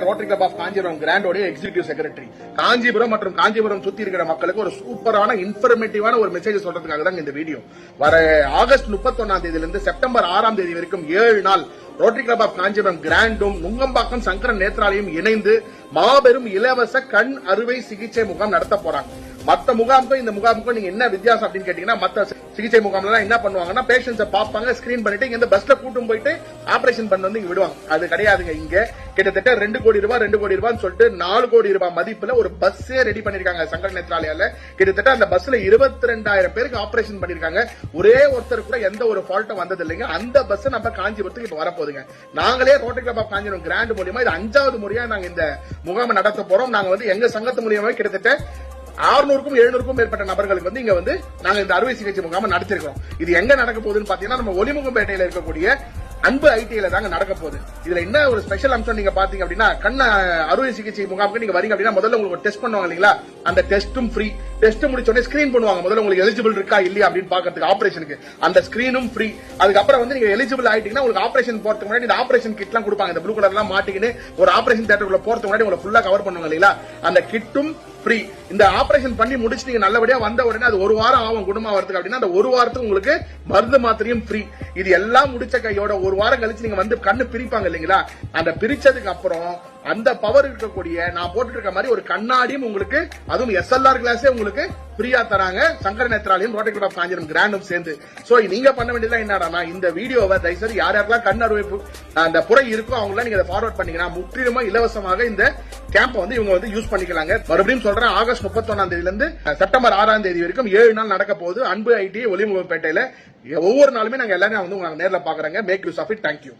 Rotary club of Kanchipuram கிராண்டோட executive secretary. Kanchipuram மற்றும் காஞ்சிபுரம் சுத்தி இருக்கிற மக்களுக்கு ஒரு சூப்பரான இன்ஃபர்மேட்டிவான ஒரு மெசேஜ் சொல்றதுக்காக தான் இந்த வீடியோ. வர ஆகஸ்ட் 31ஆம் தேதியிலிருந்து செப்டம்பர் 6ஆம் தேதி வரைக்கும் 7 நாள் ரோட்டரி கிளப் ஆஃப் காஞ்சிபுரம் கிராண்டும் நுங்கம்பாக்கம் சங்கரன் நேத்ராலயம் இணைந்து மாபெரும் இலவச கண் அறுவை சிகிச்சை முகாம் நடத்த போறாங்க. மத்த முகாமுக்கும் இந்த முகாமுக்கும் நீங்க என்ன வித்தியாசம் அப்படின்னு கேட்டீங்கன்னா, மத்த சிகிச்சை முகாம்ல என்ன பண்ணுவாங்கன்னா, பேஷண்ட்ஸை பார்ப்பாங்க, ஸ்கிரீன் பண்ணிட்டு இங்க பஸ்ல கூட்டும் போயிட்டு ஆபரேஷன் பண்ண வந்து இங்க விடுவாங்க. அது கிடையாதுங்க. இங்க கிட்டத்தட்ட 2 கோடி ரூபாய் சொல்லிட்டு 4 கோடி ரூபாய் மதிப்புல ஒரு பஸ்ஸே ரெடி பண்ணிருக்காங்க சங்கரன் நேத்ராலயால. கிட்டத்தட்ட அந்த பஸ்ல 22,000 பேருக்கு ஆபரேஷன் பண்ணிருக்காங்க. ஒரே ஒருத்தர் கூட எந்த ஒரு ஃபால்ட்டும் வந்தது இல்லைங்க. அந்த பஸ் நம்ம காஞ்சிபுரத்துக்கு இப்ப வரப்போகுதுங்க. நாங்களே rotary club of Kanchipuram grant மூலியமா இது 5வது முறையா நாங்க இந்த முகாமை நடத்த போறோம். நாங்க வந்து எங்க சங்கத்து மூலியமா கிட்டத்தட்ட 600க்கும் 700க்கும் மேற்பட்ட நபர்களுக்கு வந்து இங்க வந்து நாங்க இந்த அறுவை சிகிச்சை முகாம நடத்திருக்கோம். இது எங்க நடக்க போகுதுன்னு பாத்தீங்கன்னா, நம்ம ஒலிமுகம்பேட்டையில இருக்கக்கூடிய அன்பு ஐடிஐல தாங்க நடக்க போகுது. இதுல என்ன ஒரு ஸ்பெஷல் அம்சம் நீங்க பாத்தீங்க அப்படின்னா, கண் அறுவை சிகிச்சை முகாமுக்கு நீங்க வரீங்க அப்படின்னா முதல்ல உங்களுக்கு டெஸ்ட் பண்ணுவாங்க இல்லீங்களா, அந்த டெஸ்டும் ஃப்ரீ. டெஸ்ட் முடிச்ச உடனே ஸ்கிரீன் பண்ணுவாங்க. முதல்ல உங்களுக்கு எலிஜிபிள் இருக்கா இல்லையா அப்படின்னு பாக்கிறதுக்கு ஆபரேஷனுக்கு அந்த ஸ்கிரீனும் ஃப்ரீ. அதுக்கப்புறம் வந்து நீங்க எலிஜிபிள் ஆயிட்டீங்கன்னா உங்களுக்கு ஆபரேஷன் போறதுக்கு முன்னாடி இந்த ஆபரேஷன் கிட் எல்லாம் கொடுப்பாங்க. இந்த ப்ளூ கலர் எல்லாம் மாட்டிக்கின்னு ஒரு ஆபரேஷன் தியேட்டருக்குள்ள போறதுக்கு முன்னாடி உங்களை ஃபுல்லா கவர் பண்ணுவாங்க இல்லீங்களா, அந்த கிட்டும் ஃப்ரீ. இந்த ஆபரேஷன் பண்ணி முடிச்சு நீங்க நல்லபடியா வந்த உடனே அது 1 வாரம் ஆகும் குணமா வரதுக்கு அப்படின்னா, அந்த 1 வாரத்துக்கு உங்களுக்கு மருந்து மாத்திரையும் ஃப்ரீ. இது எல்லாம் முடிச்ச கையோட 1 வாரம் கழிச்சு நீங்க வந்து கண்ணு பிரிப்பாங்க இல்லீங்களா, அந்த பிரிச்சதுக்கு அப்புறம் அந்த பவர் இருக்கக்கூடிய நான் போட்டு இருக்க மாதிரி ஒரு கண்ணாடியும் உங்களுக்கு, அதுவும் SLR கிளாஸே உங்களுக்கு ஃப்ரீயா தராங்க Sankaran Nethralayam Rotary club of Kanchipuram கிராண்டும் சேர்ந்து. சோ நீங்க பண்ண வேண்டியது என்னன்னா, இந்த வீடியோவை தயவுசெய்து யாரெல்லாம் கண் அறுவை அந்த புறை இருக்கோ அவங்க நீங்க ஃபார்வர்ட் பண்ணீங்கன்னா முற்றிலுமா இலவசமாக இந்த கேம்ப் வந்து இவங்க வந்து யூஸ் பண்ணிக்கலாங்க. மறுபடியும் சொல்றேன், ஆகஸ்ட் 31ஆம் தேதியில இருந்து செப்டம்பர் 6ஆம் தேதி வரைக்கும் 7 நாள் நடக்க போகுது. அன்பு ஐடி ஒலிமுகப்பேட்டையில ஒவ்வொரு நாளுமே நாங்க எல்லாரும் வந்து நேர்ல பாக்குறாங்க. Make use of it. Thank you.